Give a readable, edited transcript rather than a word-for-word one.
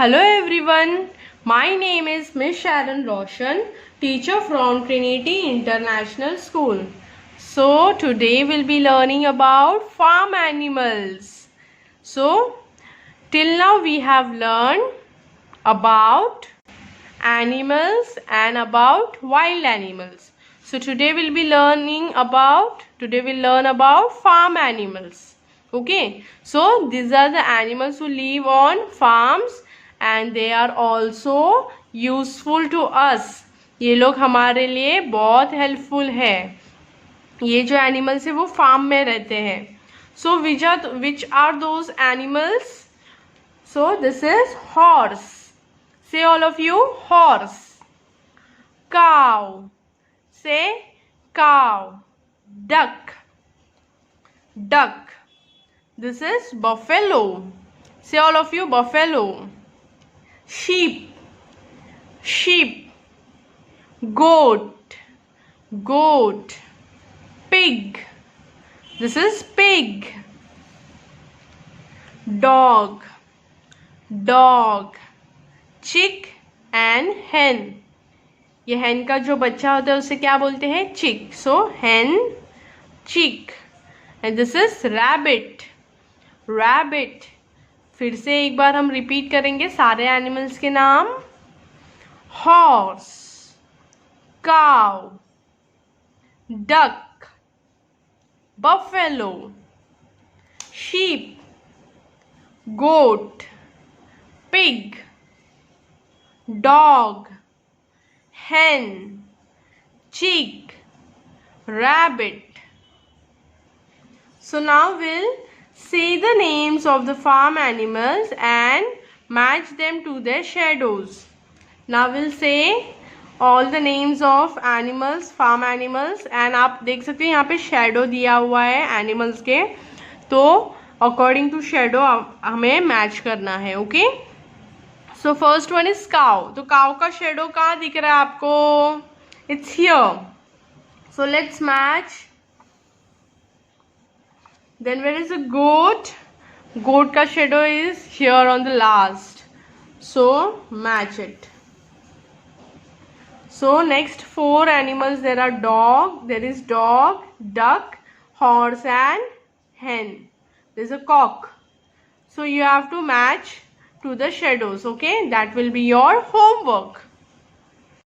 Hello everyone, my name is Miss Sharon Roshan, teacher from Trinity International School. So today we'll be learning about farm animals. So till now we have learned about animals and about wild animals. So today we'll learn about farm animals. Okay, so these are the animals who live on farms and they are also useful to us. ये लोग हमारे लिए बहुत helpful है. ये जो animals है वो फार्म में रहते हैं. So which are those animals? So this is horse. Say all of you, horse. Cow. Say cow. Duck. Duck. This is buffalo. Say all of you, buffalo. Sheep. Sheep. Goat. Goat. Pig. This is pig. Dog. Dog. चिक and hen. ये hen का जो बच्चा होता है उसे क्या बोलते हैं? चिक. सो hen, चिक. And this is rabbit. Rabbit. फिर से एक बार हम रिपीट करेंगे सारे एनिमल्स के नाम. Horse, cow, duck, buffalo, sheep, goat, pig, dog, hen, chick, rabbit. So now we'll say the names of the farm animals and match them to their shadows. Now we'll say all the names of animals, farm animals, and आप देख सकते हैं यहाँ पे shadow दिया हुआ है animals के, तो according to shadow हमें match करना है. Okay? So first one is cow. तो cow का shadow कहाँ दिख रहा है आपको? It's here. So let's match. Then where is the goat? Goat का shadow is here on the last. So match it. So next four animals, there are dog. There is dog, duck, horse and hen. There is a cock. So you have to match to the shadows. Okay, that will be your homework.